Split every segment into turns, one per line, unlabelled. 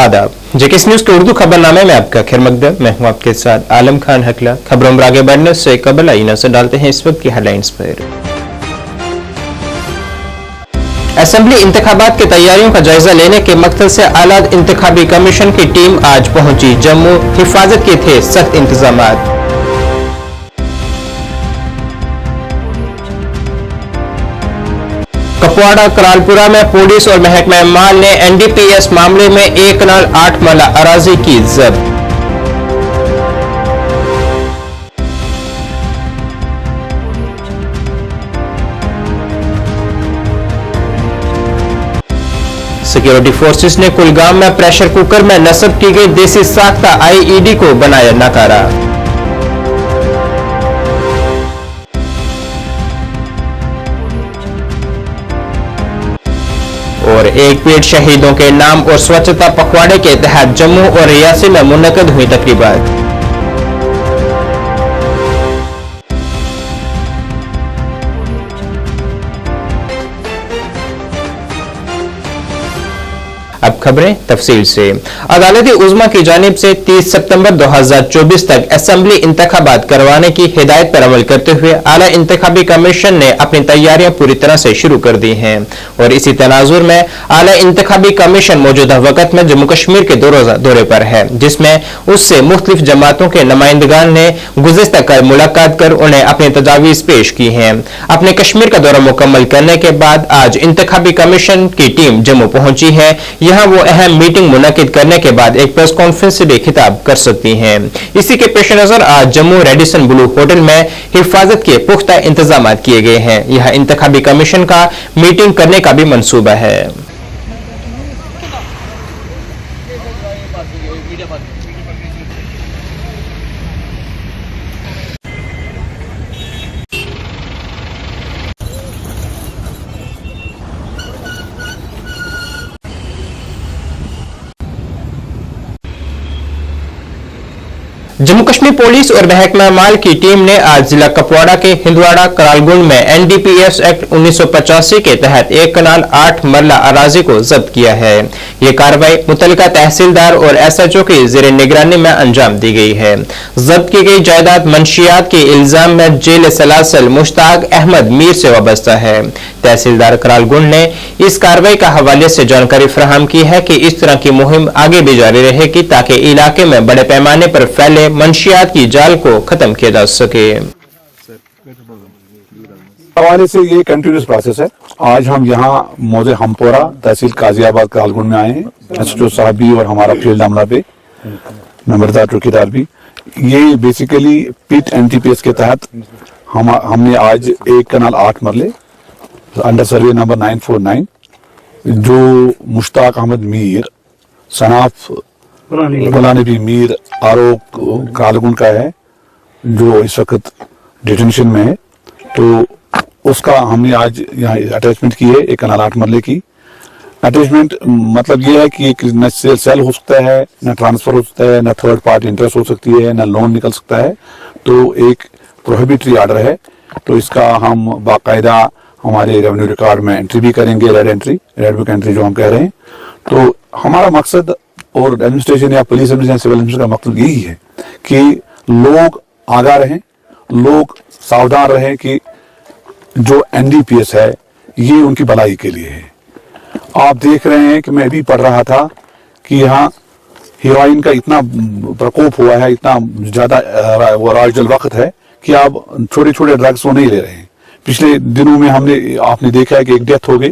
आदाब। JKS news के उर्दू खबरनामे में आपका खैर मकदम। मैं हूं आपके साथ आलम खान हकला। खबरों में आगे बढ़ने से कबल आइए नजर डालते हैं इस वक्त की हेडलाइंस पर। असेंबली इंतखाबात की तैयारियों का जायजा लेने के मकसद से आला इंतखाबी कमीशन की टीम आज पहुंची जम्मू। हिफाजत के थे सख्त इंतजामात। कपवाड़ा करालपुरा में पुलिस और महकमा माल ने एनडीपीएस मामले में 1 कनाल 8 मरला अराजी की जब्त। सिक्योरिटी फोर्सेस ने कुलगाम में प्रेशर कुकर में नस्ब की गई देसी साख्ता आईईडी को बनाया नकारा। और एक पेड़ शहीदों के नाम और स्वच्छता पखवाड़े के तहत जम्मू और रियासी में मुनक्कद हुई तकरीबात। अब खबरें तफसील से। अदालती उज़्मा की जानिब से 30 सितंबर 2024 तक असेंबली इंतखाबात करवाने की हिदायत पर अमल करते हुए आला इंतखाबी कमीशन ने अपनी तैयारियां पूरी तरह से शुरू कर दी हैं। और इसी तनाजुर में आला इंतखाबी कमीशन मौजूदा वक्त में जम्मू कश्मीर के दौरे पर है, जिसमें उससे मुख्तलिफ जमातों के नुमाइंदगान ने गुज़िश्ता कल मुलाकात कर उन्हें अपनी तजावीज़ पेश की हैं। अपने कश्मीर का दौरा मुकम्मल करने के बाद आज इंतखाबी कमीशन की टीम जम्मू पहुंची है। यहां वो अहम मीटिंग मुनक्किद करने के बाद एक प्रेस कॉन्फ्रेंस से खिताब कर सकती हैं। इसी के पेश नजर आज जम्मू रेडिसन ब्लू होटल में हिफाजत के पुख्ता इंतजाम किए गए हैं। यह इंतखाबी कमीशन का मीटिंग करने का भी मंसूबा है। जम्मू कश्मीर पुलिस और महकमा माल की टीम ने आज जिला कपवाड़ा के हिंदवाड़ा करालगुंड में एनडीपीएस एक्ट 1985 के तहत 1 कनाल 8 मरला अराजी को जब्त किया है। ये कार्रवाई मुतल्लिका तहसीलदार और एसएचओ की ज़ेरे निगरानी में अंजाम दी गई है। जब्त की गई जायदाद मंशियात के इल्जाम में जेल सलासल मुश्ताक अहमद मीर से वाबस्ता है। तहसीलदार करालगुंड ने इस कार्रवाई का हवाले से जानकारी फराहम की है कि इस तरह की मुहिम आगे भी जारी रहेगी ताकि इलाके में बड़े पैमाने पर फैले मंशियात की जाल को खत्म किया जा सके।
हवाले से ये कंटिन्यूस प्रोसेस है। आज हम यहाँ मौजे हमपोरा तहसील काजियाबाद करालगुंड में आए हैं। एसएचओ साहब भी और हमारा फील्ड अमला पे नंबरदार चौकीदार भी। ये बेसिकली पिट एनटीपीएस के तहत हमने आज 1 कनाल 8 मरले अंडर सर्वे नंबर 949 जो मुश्ताक अहमद मीर सनाफ फलानी मीर आरोप कालगुंड का है, जो इस वक्त डिटेंशन में है। तो उसका हमने आज यहाँ अटैचमेंट की है 1 कनाल 8 मरले की। अटैचमेंट मतलब ये है कि न सेल हो सकता है, न ट्रांसफर हो सकता है, न थर्ड पार्टी इंटरेस्ट हो सकती है, न लोन निकल सकता है। तो एक प्रोहिबिटरी ऑर्डर है। तो इसका हम बाकायदा हमारे रेवेन्यू रिकॉर्ड में एंट्री भी करेंगे, रेड बुक एंट्री जो हम कह रहे हैं। तो हमारा मकसद और एडमिनिस्ट्रेशन या पुलिस एडमिनिस्ट्रेशन सिविल एडमिनिस्ट्रेशन का मकसद यही है कि लोग आगाह रहें, लोग सावधान रहें कि जो एनडीपीएस है ये उनकी भलाई के लिए है। आप देख रहे हैं कि मैं भी पढ़ रहा था कि यहाँ हीरोइन का इतना प्रकोप हुआ है, इतना ज्यादा वो राजल वक्त है कि आप छोटे छोटे ड्रग्स वो नहीं ले रहे हैं। पिछले दिनों में आपने देखा है कि एक डेथ हो गई।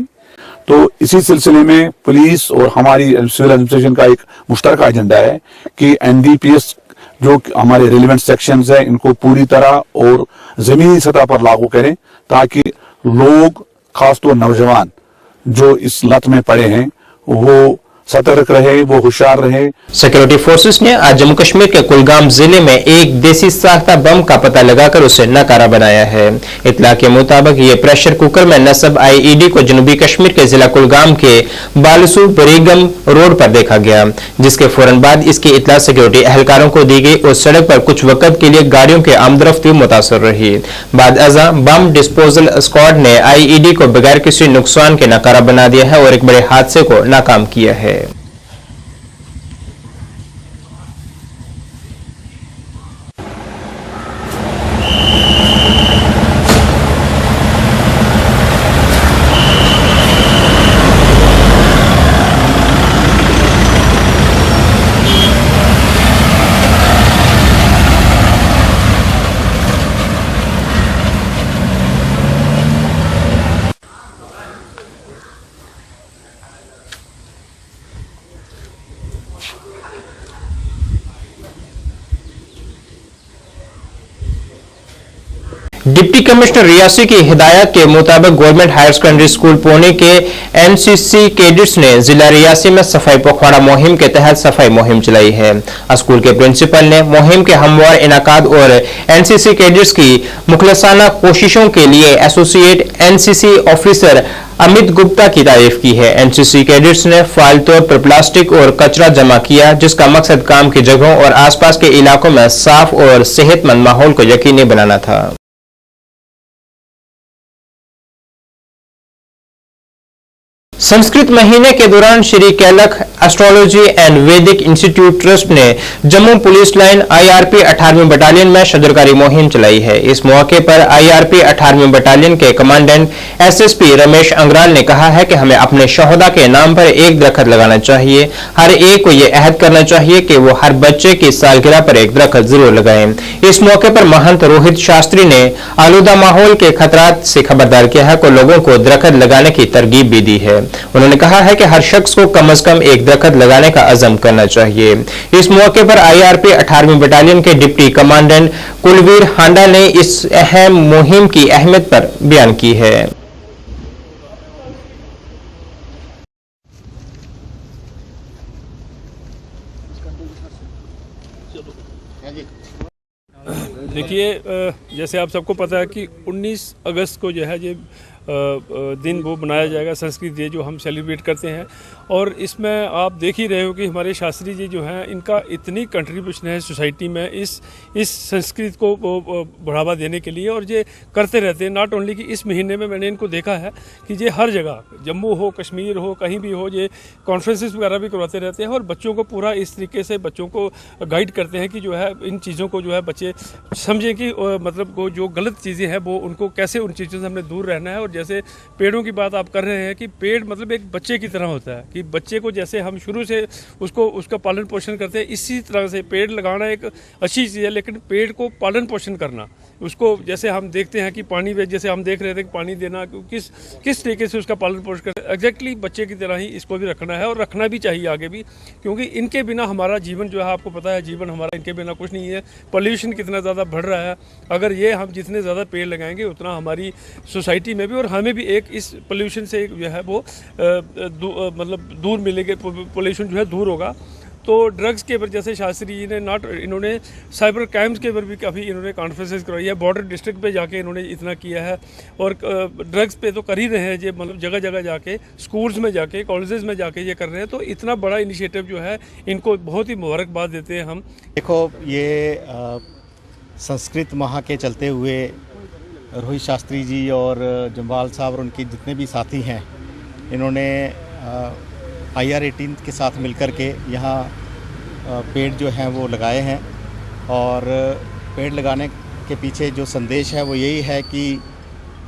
तो इसी सिलसिले में पुलिस और हमारी सिविल एडमिनिस्ट्रेशन का एक मुश्तरका एजेंडा है कि एनडीपीएस जो हमारे रेलिवेंट सेक्शंस है इनको पूरी तरह और जमीनी सतह पर लागू करें ताकि लोग, खासतौर नौजवान जो इस लत में पड़े हैं, वो सतर्क रहे, वो होशियार रहे।
सिक्योरिटी फोर्सेस ने आज जम्मू कश्मीर के कुलगाम जिले में एक देसी साख्ता बम का पता लगाकर उसे नकारा बनाया है। इतला के मुताबिक ये प्रेशर कुकर में नस्ब आईईडी को जनूबी कश्मीर के जिला कुलगाम के बालसू बरीगम रोड पर देखा गया, जिसके फौरन बाद इसकी इतला सिक्योरिटी एहलकारों को दी गई और सड़क पर कुछ वक्त के लिए गाड़ियों की आमदरफ्ती मुतासर रही। बाद अज़ा बम डिस्पोजल स्क्वाड ने आईईडी को बगैर किसी नुकसान के नकारा बना दिया है और एक बड़े हादसे को नाकाम किया है। डिप्टी कमिश्नर रियासी की हिदायत के मुताबिक government higher secondary school Pune के एनसीसी कैडेट्स ने जिला रियासी में सफाई पखवाड़ा मुहिम के तहत सफाई मुहिम चलाई है। स्कूल के प्रिंसिपल ने मुहिम के हमवार इनाकाद और एनसीसी कैडेट्स की मुखलसाना कोशिशों के लिए associate NCC officer Amit Gupta की तारीफ की है। एनसीसी कैडेट्स ने फाइल तौर पर प्लास्टिक और कचरा जमा किया, जिसका मकसद काम की जगहों और आसपास के इलाकों में साफ और सेहतमंद माहौल को यकीनी बनाना था। संस्कृत महीने के दौरान Shri Kailakh astrology and Vedic institute trust ने जम्मू पुलिस लाइन आईआरपी 18वीं बटालियन में शजरकारी मुहिम चलाई है। इस मौके पर आईआरपी 18वीं बटालियन के कमांडेंट एसएसपी रमेश अंग्राल ने कहा है कि हमें अपने शोहदा के नाम पर एक दरख्त लगाना चाहिए। हर एक को यह अहद करना चाहिए कि वो हर बच्चे की सालगिरह पर एक दरख्त जरूर लगाएं। इस मौके पर महंत रोहित शास्त्री ने आलूदा माहौल के खतरात से खबरदार किया है और लोगों को दरख्त लगाने की तरगीब भी दी है। उन्होंने कहा है कि हर शख्स को कम से कम एक दरख्त लगाने का अज़म करना चाहिए। इस मौके पर आईआरपी 18वीं बटालियन के डिप्टी कमांडेंट कुलवीर हांडा ने इस अहम मुहिम की अहमियत पर बयान की है।
देखिए, जैसे आप सबको पता है कि 19 अगस्त को जो है ये दिन वो मनाया जाएगा, संस्कृत डे जो हम सेलिब्रेट करते हैं। और इसमें आप देख ही रहे हो कि हमारे शास्त्री जी जो हैं, इनका इतनी कंट्रीब्यूशन है सोसाइटी में इस संस्कृत को बढ़ावा देने के लिए, और ये करते रहते हैं। नॉट ओनली कि इस महीने में मैंने इनको देखा है कि ये हर जगह, जम्मू हो, कश्मीर हो, कहीं भी हो, ये कॉन्फ्रेंसेस वगैरह भी करवाते रहते हैं और बच्चों को पूरा इस तरीके से बच्चों को गाइड करते हैं कि जो है इन चीज़ों को जो है बच्चे समझें कि मतलब को जो गलत चीज़ें हैं वो उनको कैसे उन चीज़ों से हमने दूर रहना है। और जैसे पेड़ों की बात आप कर रहे हैं कि पेड़ मतलब एक बच्चे की तरह होता है, कि बच्चे को जैसे हम शुरू से उसका पालन पोषण करते हैं, इसी तरह से पेड़ लगाना एक अच्छी चीज़ है। लेकिन पेड़ को पालन पोषण करना, उसको जैसे हम देखते हैं कि पानी में, जैसे हम देख रहे थे कि पानी देना किस तरीके से उसका पालन पोषण करते हैं, एग्जैक्टली बच्चे की तरह ही इसको भी रखना है और रखना भी चाहिए आगे भी, क्योंकि इनके बिना हमारा जीवन जो है, आपको पता है जीवन हमारा इनके बिना कुछ नहीं है। पोल्यूशन कितना ज़्यादा बढ़ रहा है, अगर ये हम जितने ज़्यादा पेड़ लगाएंगे उतना हमारी सोसाइटी में भी और हमें भी एक इस पोल्यूशन से जो है वो मतलब दूर मिलेंगे, पोल्यूशन जो है दूर होगा। तो ड्रग्स के ऊपर जैसे शास्त्री जी ने इन्होंने साइबर क्राइम्स के ऊपर भी काफ़ी इन्होंने कॉन्फ्रेंसेस करवाई है, बॉर्डर डिस्ट्रिक्ट पे जाके इन्होंने इतना किया है। और ड्रग्स पे तो कर ही रहे हैं ये, मतलब जगह जगह जाके, स्कूल्स में जाके, कॉलेजेस में जाके ये कर रहे हैं। तो इतना बड़ा इनिशिएटिव जो है, इनको बहुत ही मुबारकबाद देते हैं हम।
देखो, ये संस्कृत माह के चलते हुए रोहित शास्त्री जी और जम्वाल साहब और उनके जितने भी साथी हैं, इन्होंने IR18 के साथ मिलकर के यहाँ पेड़ जो हैं वो लगाए हैं। और पेड़ लगाने के पीछे जो संदेश है वो यही है कि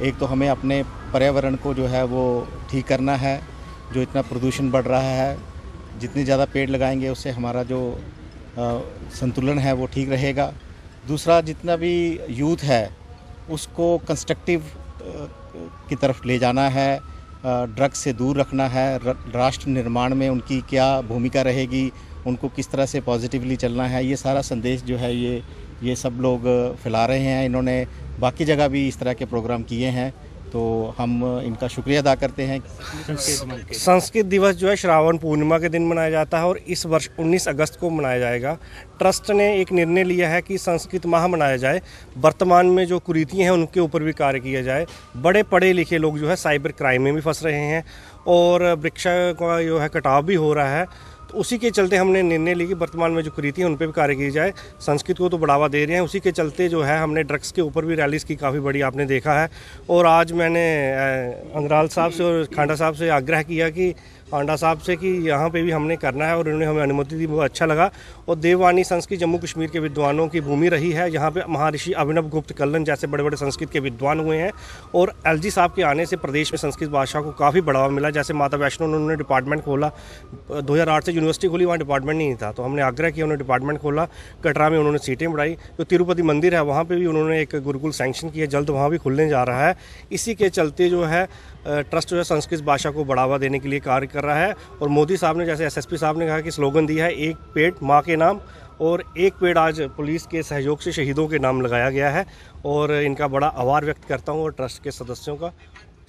एक तो हमें अपने पर्यावरण को जो है वो ठीक करना है, जो इतना प्रदूषण बढ़ रहा है, जितनी ज़्यादा पेड़ लगाएंगे उससे हमारा जो संतुलन है वो ठीक रहेगा। दूसरा, जितना भी यूथ है उसको कंस्ट्रक्टिव की तरफ ले जाना है, ड्रग्स से दूर रखना है, राष्ट्र निर्माण में उनकी क्या भूमिका रहेगी, उनको किस तरह से पॉजिटिवली चलना है, ये सारा संदेश जो है ये सब लोग फैला रहे हैं। इन्होंने बाकी जगह भी इस तरह के प्रोग्राम किए हैं, तो हम इनका शुक्रिया अदा करते हैं।
संस्कृत दिवस जो है श्रावण पूर्णिमा के दिन मनाया जाता है और इस वर्ष 19 अगस्त को मनाया जाएगा। ट्रस्ट ने एक निर्णय लिया है कि संस्कृत माह मनाया जाए, वर्तमान में जो कुरीतियाँ हैं उनके ऊपर भी कार्य किया जाए। बड़े पढ़े लिखे लोग जो है साइबर क्राइम में भी फंस रहे हैं और वृक्ष का जो है कटाव भी हो रहा है। तो उसी के चलते हमने निर्णय लिया कि वर्तमान में जो कुरीति हैं उन पर भी कार्य किया जाए। संस्कृत को तो बढ़ावा दे रहे हैं, उसी के चलते जो है हमने ड्रग्स के ऊपर भी रैलीज की काफ़ी बड़ी आपने देखा है। और आज मैंने अंग्राल साहब से और खांडा साहब से आग्रह किया कि पांडा साहब से कि यहाँ पे भी हमने करना है और उन्होंने हमें अनुमति दी, बहुत अच्छा लगा। और देववाणी संस्कृत जम्मू कश्मीर के विद्वानों की भूमि रही है, यहाँ पे महर्षि अभिनव गुप्त कल्लन जैसे बड़े बड़े संस्कृत के विद्वान हुए हैं। और LG साहब के आने से प्रदेश में संस्कृत भाषा को काफ़ी बढ़ावा मिला। जैसे माता वैष्णो उन्होंने डिपार्टमेंट खोला, 2008 से यूनिवर्सिटी खोली, वहाँ डिपार्टमेंट नहीं था, तो हमने आग्रह किया, उन्होंने डिपार्टमेंट खोला। कटरा में उन्होंने सीटें बढ़ाई। जो तिरुपति मंदिर है वहाँ पर भी उन्होंने एक गुरुकुल सैंक्शन किया, जल्द वहाँ भी खुलने जा रहा है। इसी के चलते जो है ट्रस्ट जो है संस्कृत भाषा को बढ़ावा देने के लिए कार्य कर रहा है। और मोदी साहब ने, जैसे SSP साहब ने कहा कि स्लोगन दिया है, एक पेड़ माँ के नाम और एक पेड़ आज पुलिस के सहयोग से शहीदों के नाम लगाया गया है और इनका बड़ा आभार व्यक्त करता हूँ और ट्रस्ट के सदस्यों का।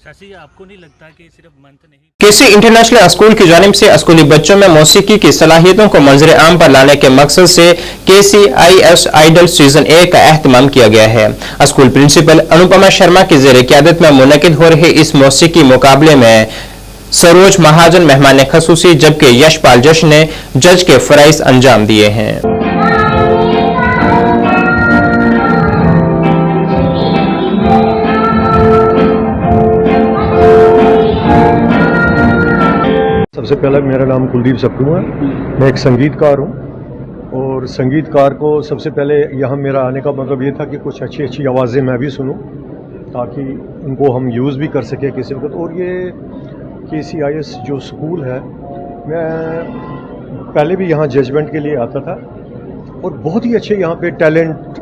शशि, आपको नहीं लगता कि सिर्फ मंथ नहीं
केसी इंटरनेशनल स्कूल की जानिब से स्कूली बच्चों में मौसीकी की सलाहियतों को मंजर आम पर लाने के मकसद से KCIS आइडल सीजन 1 का एहतमाम किया गया है। स्कूल प्रिंसिपल अनुपमा शर्मा की जेर क़यादत में मुनक़िद हो रहे इस मौसीकी मुकाबले में सरोज महाजन मेहमान खसूसी जबकि यशपाल जश ने जज के फराइज अंजाम दिए हैं।
सबसे पहले मेरा नाम कुलदीप सप्पू है। मैं एक संगीतकार हूँ और संगीतकार को सबसे पहले यहाँ मेरा आने का मतलब ये था कि कुछ अच्छी अच्छी आवाज़ें मैं भी सुनूँ ताकि उनको हम यूज़ भी कर सकें किसी वक्त। और ये KCIS जो स्कूल है, मैं पहले भी यहाँ जजमेंट के लिए आता था और बहुत ही अच्छे यहाँ पे टैलेंट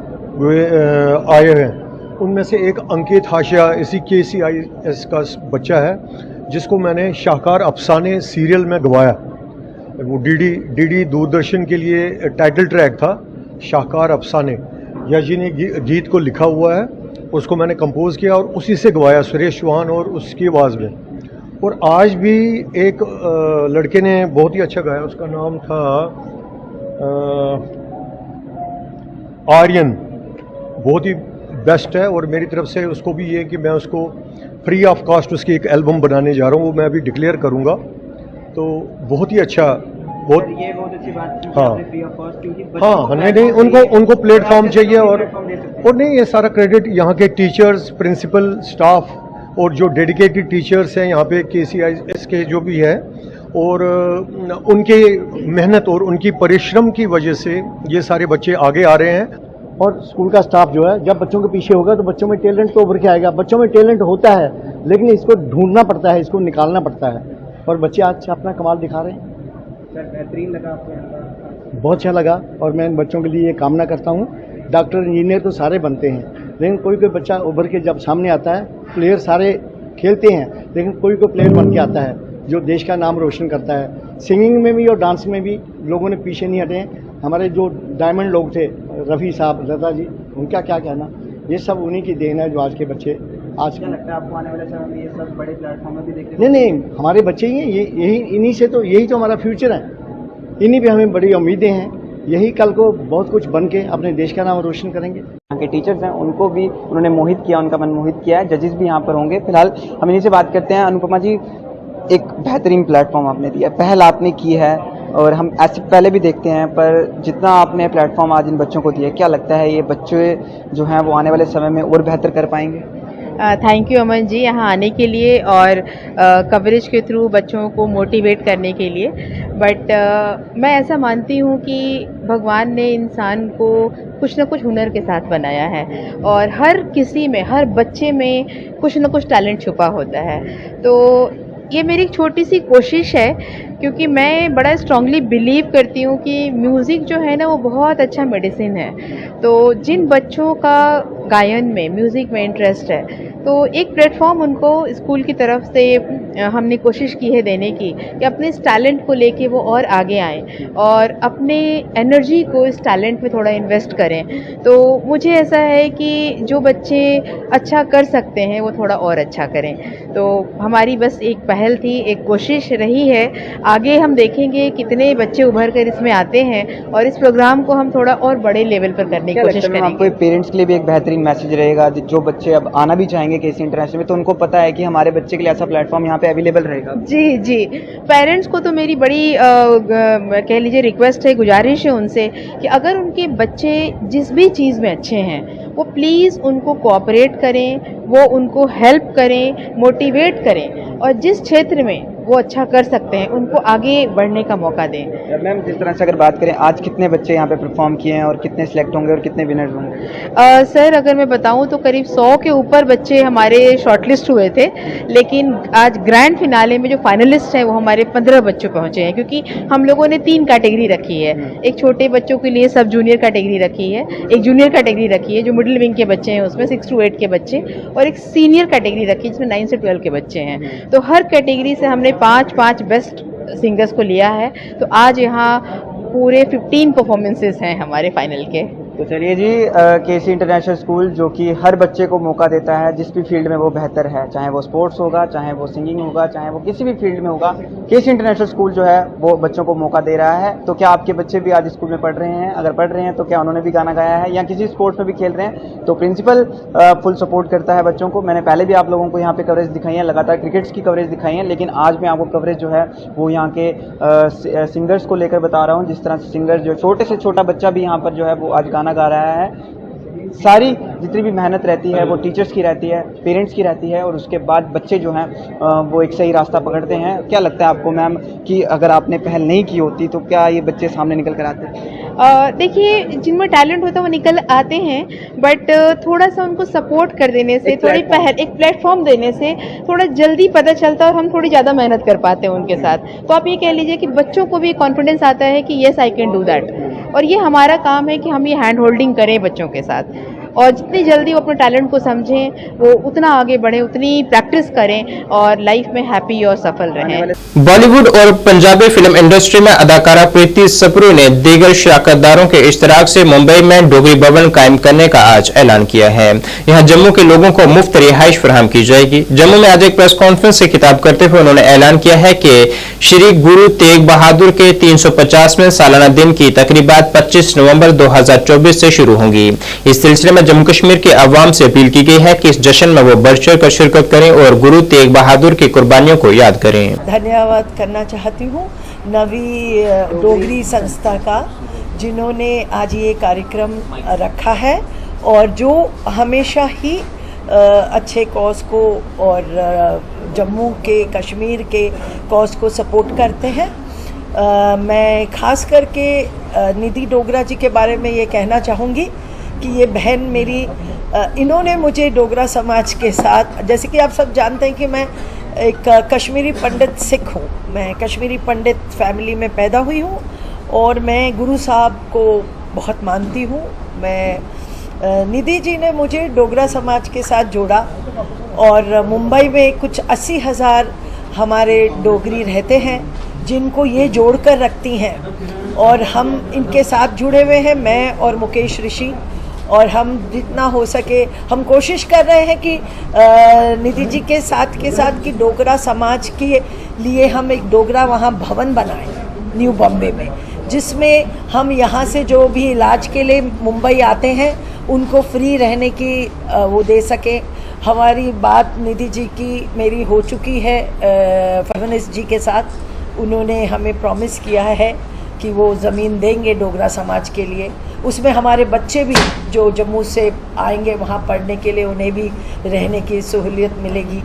आए हैं। उनमें से एक अंकित हाशिया इसी KCIS का बच्चा है जिसको मैंने शाहकार अफसाने सीरियल में गवाया। वो डीडी दूरदर्शन के लिए टाइटल ट्रैक था शाहकार अफसाने। याजी ने गीत को लिखा हुआ है, उसको मैंने कंपोज किया और उसी से गवाया सुरेश चौहान और उसकी आवाज़ में। और आज भी एक लड़के ने बहुत ही अच्छा गाया, उसका नाम था आर्यन, बहुत ही बेस्ट है। और मेरी तरफ से उसको भी ये कि मैं उसको फ्री ऑफ कॉस्ट उसकी एक एल्बम बनाने जा रहा हूँ, वो मैं अभी डिक्लेयर करूँगा। तो बहुत ही अच्छा, बहुत
ये बहुत अच्छी बात की
हाँ
फ्री ऑफ कॉस्ट, क्योंकि
हाँ नहीं उनको प्लेटफॉर्म चाहिए। और नहीं, ये सारा क्रेडिट यहाँ के टीचर्स, प्रिंसिपल, स्टाफ और जो डेडिकेटेड टीचर्स हैं यहाँ पे KCIS के जो भी है, और उनके मेहनत और उनकी परिश्रम की वजह से ये सारे बच्चे आगे आ रहे हैं।
और स्कूल का स्टाफ जो है जब बच्चों के पीछे होगा तो बच्चों में टैलेंट तो उभर के आएगा। बच्चों में टैलेंट होता है लेकिन इसको ढूंढना पड़ता है, इसको निकालना पड़ता है, और बच्चे आज अपना कमाल दिखा रहे हैं।
सर बेहतरीन लगा आपको यहाँ पर?
बहुत अच्छा लगा और मैं इन बच्चों के लिए ये कामना करता हूँ। डॉक्टर इंजीनियर तो सारे बनते हैं लेकिन कोई कोई बच्चा उभर के जब सामने आता है, प्लेयर सारे खेलते हैं लेकिन कोई कोई प्लेयर बन के आता है जो देश का नाम रोशन करता है। सिंगिंग में भी और डांस में भी लोगों ने पीछे नहीं हटे हैं। हमारे जो डायमंड लोग थे, रफ़ी साहब, लता जी, उनका क्या कहना, ये सब उन्हीं की देन है जो आज के बच्चे आज।
क्या लगता है आपको आने वाले समय में ये सब बड़े प्लेटफॉर्म में भी देखने?
नहीं, हमारे बच्चे ही हैं, यही इन्हीं से तो यही तो हमारा फ्यूचर है। इन्हीं पे हमें बड़ी उम्मीदें हैं, यही कल को बहुत कुछ बन के अपने देश का नाम रोशन करेंगे।
यहाँ के टीचर्स हैं उनको भी उन्होंने मोहित किया, उनका मन मोहित किया है। जजेस भी यहाँ पर होंगे। फिलहाल हम इन्हीं से बात करते हैं। अनुपमा जी, एक बेहतरीन प्लेटफॉर्म आपने दिया, पहल आपने की है और हम ऐसे पहले भी देखते हैं, पर जितना आपने प्लेटफॉर्म आज इन बच्चों को दिया, क्या लगता है ये बच्चे जो हैं वो आने वाले समय में और बेहतर कर पाएंगे?
थैंक यू अमन जी यहाँ आने के लिए और कवरेज के थ्रू बच्चों को मोटिवेट करने के लिए। बट मैं ऐसा मानती हूँ कि भगवान ने इंसान को कुछ ना कुछ हुनर के साथ बनाया है और हर किसी में, हर बच्चे में कुछ ना कुछ टैलेंट छुपा होता है। तो ये मेरी एक छोटी सी कोशिश है, क्योंकि मैं बड़ा स्ट्रांगली बिलीव करती हूँ कि म्यूज़िक जो है ना वो बहुत अच्छा मेडिसिन है। तो जिन बच्चों का गायन में, म्यूज़िक में इंटरेस्ट है, तो एक प्लेटफॉर्म उनको स्कूल की तरफ से हमने कोशिश की है देने की कि अपने इस टैलेंट को लेके वो और आगे आएँ और अपने एनर्जी को इस टैलेंट में थोड़ा इन्वेस्ट करें। तो मुझे ऐसा है कि जो बच्चे अच्छा कर सकते हैं वो थोड़ा और अच्छा करें। तो हमारी बस एक पहल थी, एक कोशिश रही है। आगे हम देखेंगे कितने बच्चे उभर कर इसमें आते हैं और इस प्रोग्राम को हम थोड़ा और बड़े लेवल पर करने की कोशिश करेंगे।
आपको पेरेंट्स के लिए भी एक बेहतरीन मैसेज रहेगा, जो बच्चे अब आना भी चाहेंगे KC इंटरनेशनल में, तो उनको पता है कि हमारे बच्चे के लिए ऐसा प्लेटफॉर्म यहाँ पे अवेलेबल रहेगा।
जी, पेरेंट्स को तो मेरी बड़ी कह लीजिए रिक्वेस्ट है, गुजारिश है उनसे कि अगर उनके बच्चे जिस भी चीज़ में अच्छे हैं वो प्लीज़ उनको कोऑपरेट करें, वो उनको हेल्प करें, मोटिवेट करें और जिस क्षेत्र में वो अच्छा कर सकते हैं उनको आगे बढ़ने का मौका दें।
मैम, जिस तरह से अगर बात करें, आज कितने बच्चे यहाँ पे परफॉर्म किए हैं और कितने सिलेक्ट होंगे और कितने विनर्स होंगे?
सर, अगर मैं बताऊं तो करीब 100 के ऊपर बच्चे हमारे शॉर्टलिस्ट हुए थे, लेकिन आज ग्रैंड फिनाले में जो फाइनलिस्ट हैं वो हमारे 15 बच्चे पहुंचे हैं, क्योंकि हम लोगों ने 3 कैटेगरी रखी है। एक छोटे बच्चों के लिए सब जूनियर कैटेगरी रखी है, एक जूनियर कैटेगरी रखी है जो मिडिल विंग के बच्चे हैं उसमें 6 to 8 के बच्चे, और एक सीनियर कैटेगरी रखी है जिसमें 9 से 12 के बच्चे हैं। तो हर कैटेगरी से हमने 5 बेस्ट सिंगर्स को लिया है। तो आज यहाँ पूरे 15 परफॉर्मेंसेस हैं हमारे फाइनल के।
तो चलिए जी, केसी इंटरनेशनल स्कूल जो कि हर बच्चे को मौका देता है जिस भी फील्ड में वो बेहतर है, चाहे वो स्पोर्ट्स होगा, चाहे वो सिंगिंग होगा, चाहे वो किसी भी फील्ड में होगा, केसी इंटरनेशनल स्कूल जो है वो बच्चों को मौका दे रहा है। तो क्या आपके बच्चे भी आज स्कूल में पढ़ रहे हैं? अगर पढ़ रहे हैं तो क्या उन्होंने भी गाना गाया है या किसी स्पोर्ट्स में भी खेल रहे हैं? तो प्रिंसिपल फुल सपोर्ट करता है बच्चों को। मैंने पहले भी आप लोगों को यहाँ पे कवरेज दिखाई है, लगातार क्रिकेट्स की कवरेज दिखाई है, लेकिन आज मैं आपको कवरेज जो है वो यहाँ के सिंगर्स को लेकर बता रहा हूँ। जिस तरह से सिंगर जो छोटे से छोटा बच्चा भी यहाँ पर जो है वो आज गाना गा रहा है। सारी जितनी भी मेहनत रहती है वो टीचर्स की रहती है, पेरेंट्स की रहती है, और उसके बाद बच्चे जो हैं वो एक सही रास्ता पकड़ते हैं। क्या लगता है आपको मैम कि अगर आपने पहल नहीं की होती तो क्या ये बच्चे सामने निकल कर आते?
देखिए, जिनमें टैलेंट होता है वो निकल आते हैं, बट थोड़ा सा उनको सपोर्ट कर देने से, थोड़ी पहल, एक प्लेटफॉर्म देने से थोड़ा जल्दी पता चलता है और हम थोड़ी ज़्यादा मेहनत कर पाते हैं उनके साथ। तो आप ये कह लीजिए कि बच्चों को भी कॉन्फिडेंस आता है कि yes I can do that, और ये हमारा काम है कि हम ये हैंड होल्डिंग करें बच्चों के साथ, और जितनी जल्दी वो अपने टैलेंट को समझें, वो उतना आगे बढ़े, उतनी प्रैक्टिस करें और लाइफ में हैप्पी और सफल रहें।
बॉलीवुड और पंजाबी फिल्म इंडस्ट्री में अदाकारा प्रीति सप्रू ने दीगर शराकतदारों के इश्तराक से मुंबई में डोगरी भवन कायम करने का आज ऐलान किया है। यहां जम्मू के लोगों को मुफ्त रिहाइश फराहम की जाएगी। जम्मू में आज एक प्रेस कॉन्फ्रेंस से खिताब करते हुए उन्होंने ऐलान किया है कि श्री गुरु तेग बहादुर के 350वें सालाना दिन की तकरीबात 25 नवंबर 2024 से शुरू होंगी। इस सिलसिले में जम्मू कश्मीर के अवाम से अपील की गई है कि इस जश्न में वो बढ़ चढ़ कर शिरकत करें और गुरु तेग बहादुर की कुर्बानियों को याद करें।
धन्यवाद करना चाहती हूँ नवी डोगरी संस्था का, जिन्होंने आज ये कार्यक्रम रखा है और जो हमेशा ही अच्छे कॉज को और जम्मू के कश्मीर के कॉज को सपोर्ट करते हैं। मैं खास करके निधि डोगरा जी के बारे में ये कहना चाहूँगी कि ये बहन मेरी, इन्होंने मुझे डोगरा समाज के साथ, जैसे कि आप सब जानते हैं कि मैं एक कश्मीरी पंडित सिख हूँ, मैं कश्मीरी पंडित फैमिली में पैदा हुई हूँ और मैं गुरु साहब को बहुत मानती हूँ। मैं निधि जी ने मुझे डोगरा समाज के साथ जोड़ा और मुंबई में कुछ 80,000 हमारे डोगरी रहते हैं जिनको ये जोड़ कर रखती हैं और हम इनके साथ जुड़े हुए हैं, मैं और मुकेश ऋषि, और हम जितना हो सके हम कोशिश कर रहे हैं कि निधि जी के साथ कि डोगरा समाज के लिए हम एक डोगरा वहाँ भवन बनाएं न्यू बॉम्बे में, जिसमें हम यहाँ से जो भी इलाज के लिए मुंबई आते हैं उनको फ्री रहने की वो दे सकें। हमारी बात निधि जी की मेरी हो चुकी है फडणवीस जी के साथ, उन्होंने हमें प्रॉमिस किया है कि वो ज़मीन देंगे डोगरा समाज के लिए। उसमें हमारे बच्चे भी जो जम्मू से आएंगे वहाँ पढ़ने के लिए उन्हें भी रहने की सहूलियत मिलेगी।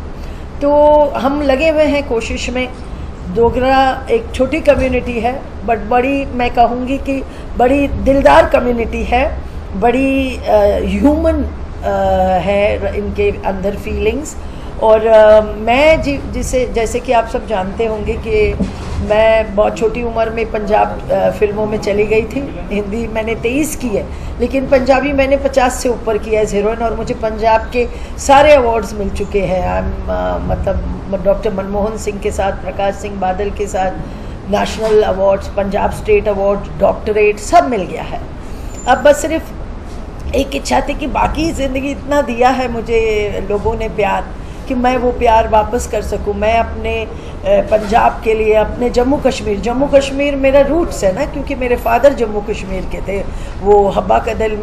तो हम लगे हुए हैं कोशिश में। डोगरा एक छोटी कम्युनिटी है बट बड़ी, मैं कहूँगी कि बड़ी दिलदार कम्युनिटी है, बड़ी ह्यूमन है इनके अंदर फीलिंग्स। और मैं जैसे कि आप सब जानते होंगे कि मैं बहुत छोटी उम्र में पंजाब फिल्मों में चली गई थी। हिंदी मैंने 23 की है, लेकिन पंजाबी मैंने 50 से ऊपर किया है हीरोइन, और मुझे पंजाब के सारे अवार्ड्स मिल चुके हैं। मतलब डॉक्टर मनमोहन सिंह के साथ, प्रकाश सिंह बादल के साथ national awards, Punjab state award, doctorate सब मिल गया है। अब बस सिर्फ एक इच्छा थी कि बाकी ज़िंदगी इतना दिया है मुझे लोगों ने प्यार, कि मैं वो प्यार वापस कर सकूं। मैं अपने पंजाब के लिए, अपने जम्मू कश्मीर मेरा रूट्स है ना, क्योंकि मेरे फादर जम्मू कश्मीर के थे, वो हब्बा कदल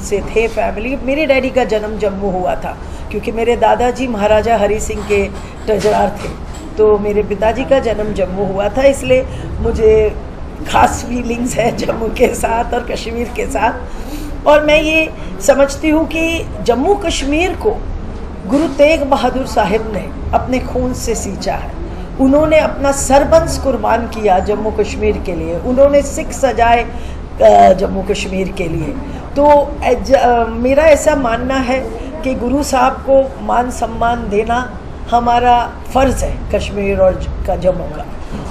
से थे फैमिली। मेरे डैडी का जन्म जम्मू हुआ था क्योंकि मेरे दादाजी महाराजा हरी सिंह के ट्रेजरार थे, तो मेरे पिताजी का जन्म जम्मू हुआ था, इसलिए मुझे ख़ास फीलिंग्स है जम्मू के साथ और कश्मीर के साथ। और मैं ये समझती हूँ कि जम्मू कश्मीर को गुरु तेग बहादुर साहिब ने अपने खून से सींचा है। उन्होंने अपना सरबंस कुर्बान किया जम्मू कश्मीर के लिए, उन्होंने सिख सजाए जम्मू कश्मीर के लिए। तो मेरा ऐसा मानना है कि गुरु साहब को मान सम्मान देना हमारा फ़र्ज़ है कश्मीर और जम्मू का।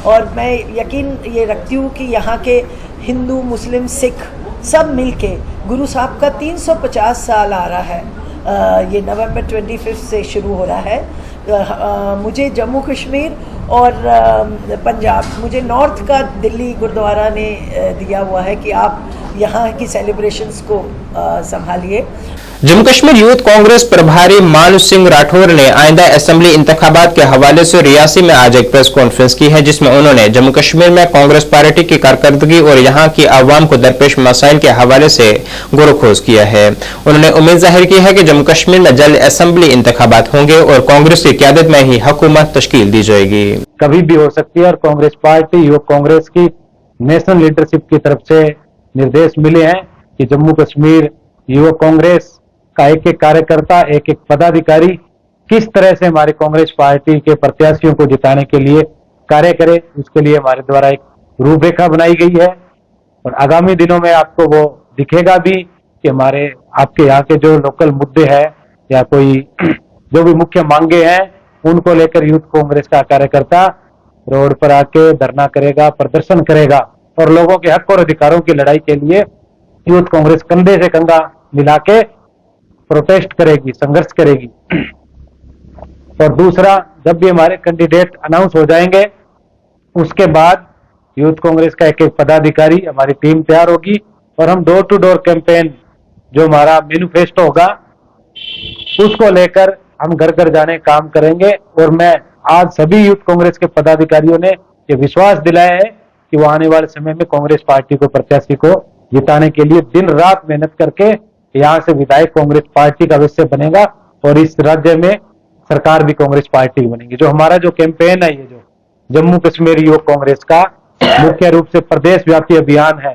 और मैं यकीन ये रखती हूँ कि यहाँ के हिंदू, मुस्लिम, सिख सब मिलके गुरु साहब का 350 साल आ रहा है, ये नवंबर 25 से शुरू हो रहा है, मुझे जम्मू कश्मीर और पंजाब, मुझे नॉर्थ का दिल्ली गुरुद्वारा ने दिया हुआ है कि आप यहाँ की सेलिब्रेशंस को संभालिए।
जम्मू कश्मीर यूथ कांग्रेस प्रभारी मानस सिंह राठौर ने आइंदा असेंबली इंतखाबात के हवाले से रियासी में आज एक प्रेस कॉन्फ्रेंस की है, जिसमें उन्होंने जम्मू कश्मीर में कांग्रेस पार्टी की कारकर्दगी और यहां की आवाम को दरपेश मसाइल के हवाले से गौरखोज किया है। उन्होंने उम्मीद जाहिर की है कि जम्मू कश्मीर में जल्द असेंबली इंतखाबात होंगे और कांग्रेस की क़यादत में ही हुकूमत तश्कील दी जाएगी।
कभी भी हो सकती है और कांग्रेस पार्टी युवक कांग्रेस की नेशनल लीडरशिप की तरफ से निर्देश मिले हैं कि जम्मू कश्मीर युवक कांग्रेस का एक एक कार्यकर्ता, एक एक पदाधिकारी किस तरह से हमारी कांग्रेस पार्टी के प्रत्याशियों को जिताने के लिए कार्य करे, उसके लिए हमारे द्वारा एक रूपरेखा बनाई गई है। और आगामी दिनों में आपको वो दिखेगा भी कि हमारे आपके यहाँ के जो लोकल मुद्दे हैं या कोई जो भी मुख्य मांगे हैं, उनको लेकर यूथ कांग्रेस का कार्यकर्ता रोड पर आके धरना करेगा, प्रदर्शन करेगा और लोगों के हक और अधिकारों की लड़ाई के लिए यूथ कांग्रेस कंधे से कंधा मिला के प्रोटेस्ट करेगी, संघर्ष करेगी। और दूसरा, जब भी हमारे कैंडिडेट अनाउंस हो जाएंगे उसके बाद यूथ कांग्रेस का एक एक पदाधिकारी, हमारी टीम तैयार होगी और हम डोर टू डोर कैंपेन जो हमारा मैनिफेस्टो होगा उसको लेकर हम घर घर जाने काम करेंगे। और मैं आज सभी यूथ कांग्रेस के पदाधिकारियों ने ये विश्वास दिलाया है कि वो आने वाले समय में कांग्रेस पार्टी को, प्रत्याशी को जिताने के लिए दिन रात मेहनत करके यहाँ से विधायक कांग्रेस पार्टी का सदस्य बनेगा और इस राज्य में सरकार भी कांग्रेस पार्टी बनेगी। जो हमारा जो कैंपेन है, ये जो जम्मू कश्मीर युवक कांग्रेस का मुख्य रूप से प्रदेश व्यापी अभियान है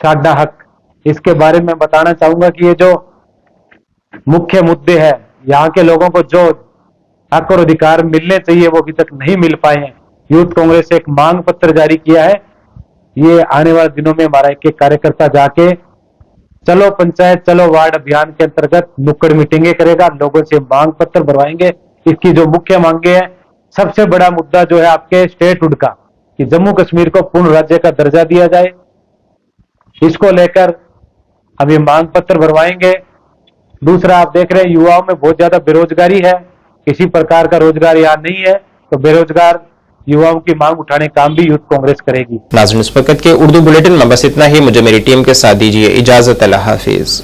साडा हक, इसके बारे में बताना चाहूंगा कि ये जो मुख्य मुद्दे हैं, यहाँ के लोगों को जो हक और अधिकार मिलने चाहिए वो अभी तक नहीं मिल पाए हैं। यूथ कांग्रेस एक मांग पत्र जारी किया है, ये आने वाले दिनों में हमारा एक एक कार्यकर्ता जाके चलो पंचायत चलो वार्ड अभियान के अंतर्गत नुक्कड़ मीटिंगें करेगा, लोगों से मांग पत्र भरवाएंगे। इसकी जो मुख्य मांगे हैं, सबसे बड़ा मुद्दा जो है आपके स्टेटहुड का, कि जम्मू कश्मीर को पूर्ण राज्य का दर्जा दिया जाए, इसको लेकर हम ये मांग पत्र भरवाएंगे। दूसरा, आप देख रहे हैं युवाओं में बहुत ज्यादा बेरोजगारी है, किसी प्रकार का रोजगार यहाँ नहीं है, तो बेरोजगार युवाओं की मांग उठाने काम भी यूथ कांग्रेस करेगी।
नाज़रीन, इस वक्त के उर्दू बुलेटिन में बस इतना ही। मुझे मेरी टीम के साथ दीजिए इजाजत। अल्लाह हाफिज।